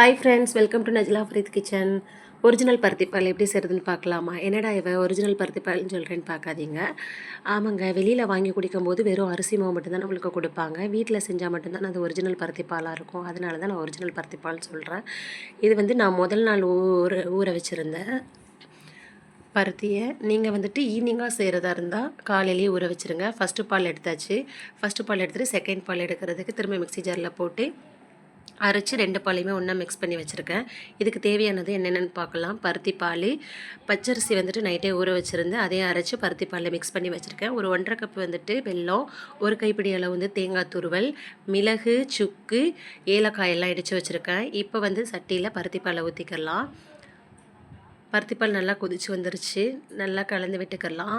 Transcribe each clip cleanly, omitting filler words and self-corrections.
Hi friends, welcome to Najla ஃப்ரீத் kitchen. Original பருத்திப்பால் எப்படி செய்கிறதுன்னு பார்க்கலாமா? என்னடா ஒரிஜினல் பருத்திப்பால்னு சொல்கிறேன்னு பார்க்காதீங்க. ஆமாங்க, வெளியில் வாங்கி குடிக்கும்போது வெறும் அரிசி மாவு மட்டும்தான் நம்மளுக்கு கொடுப்பாங்க. வீட்டில் செஞ்சால் மட்டும்தான் அது ஒரிஜினல் பருத்திப்பாலாக இருக்கும். அதனால தான் நான் ஒரிஜினல் பருத்திப்பால்னு சொல்கிறேன். இது நான் முதல் நாள் ஊற வச்சுருந்தேன் பருத்தியை. நீங்கள் ஈவினிங்காக செய்கிறதா இருந்தால் காலையிலேயே ஊற வச்சுருங்க. ஃபஸ்ட்டு பால் எடுத்தாச்சு. ஃபஸ்ட்டு பால் எடுத்துகிட்டு செகண்ட் பால் எடுக்கிறதுக்கு திரும்ப மிக்ஸி ஜாரில் போட்டு அரைச்சி 2 பாலையுமே ஒன்றா மிக்ஸ் பண்ணி வச்சுருக்கேன். இதுக்கு தேவையானது என்னென்னு பார்க்கலாம். பருத்தி பால், பச்சரிசி நைட்டே ஊற வச்சுருந்தேன். அதையும் அரைச்சி பருத்தி பாலில் மிக்ஸ் பண்ணி வச்சுருக்கேன். ஒரு 1½ கப் வெல்லம், ஒரு கைப்பிடி அளவு தேங்காய் துருவல், மிளகு, சுக்கு, ஏலக்காய் எல்லாம் இடித்து வச்சுருக்கேன். இப்போ சட்டியில் பருத்தி பாலை ஊற்றிக்கலாம். பருத்திப்பால் நல்லா கொதித்து வந்துருச்சு. நல்லா கலந்து விட்டுக்கலாம்.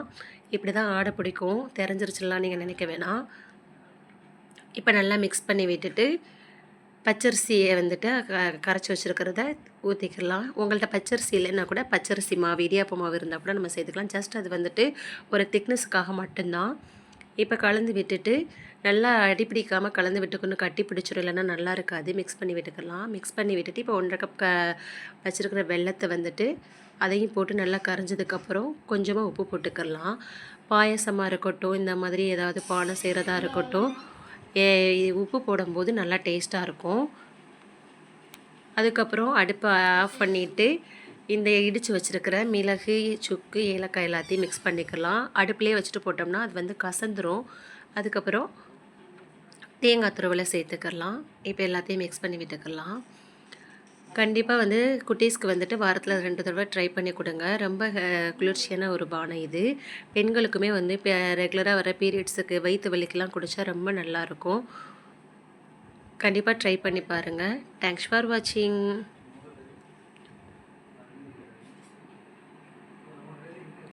இப்படி தான் ஆடை பிடிக்கும், தெரிஞ்சிருச்சுலாம் நீங்கள் நினைக்க வேணாம். இப்போ நல்லா மிக்ஸ் பண்ணி விட்டுட்டு பச்சரிசியை கரைச்சி வச்சுருக்கிறத ஊற்றிக்கலாம். உங்கள்கிட்ட பச்சரிசி இல்லைன்னா கூட பச்சரிசி மாவு, இடியாப்ப மாவு இருந்தால் கூட நம்ம சேர்த்துக்கலாம். ஜஸ்ட் அது ஒரு திக்னஸுக்காக மட்டும்தான். இப்போ கலந்து விட்டுட்டு நல்லா அடிப்பிடிக்காமல் கலந்து விட்டுக்கணும். கட்டி பிடிச்சிடும், இல்லைன்னா நல்லா இருக்காது. மிக்ஸ் பண்ணி விட்டுக்கலாம். மிக்ஸ் பண்ணி விட்டுட்டு இப்போ 1½ கப் வச்சுருக்கிற வெல்லத்தை அதையும் போட்டு நல்லா கரைஞ்சதுக்கப்புறம் கொஞ்சமாக உப்பு போட்டுக்கலாம். பாயசமாக இருக்கட்டும், இந்த மாதிரி ஏதாவது பானை செய்கிறதா இருக்கட்டும், உப்பு போடும்போது நல்லா டேஸ்ட்டாக இருக்கும். அதுக்கப்புறம் அடுப்பை ஆஃப் பண்ணிவிட்டு இந்த இடித்து வச்சுருக்கிற மிளகு, சுக்கு, ஏலக்காய் எல்லாத்தையும் மிக்ஸ் பண்ணிக்கலாம். அடுப்புலேயே வச்சுட்டு போட்டோம்னா அது கசந்துரும். அதுக்கப்புறம் தேங்காய் துருவலை சேர்த்துக்கலாம். இப்போ எல்லாத்தையும் மிக்ஸ் பண்ணி விட்டுக்கலாம். கண்டிப்பாக குட்டீஸ்க்கு வாரத்தில் 2 தடவை ட்ரை பண்ணி கொடுங்க. ரொம்ப குளிர்ச்சியான ஒரு பானம் இது. பெண்களுக்குமே இப்போ ரெகுலராக வர பீரியட்ஸுக்கு வயிற்று வலிக்கெலாம் குடித்தா ரொம்ப நல்லாயிருக்கும். கண்டிப்பாக ட்ரை பண்ணி பாருங்கள். தேங்க்ஸ் ஃபார் வாட்சிங்.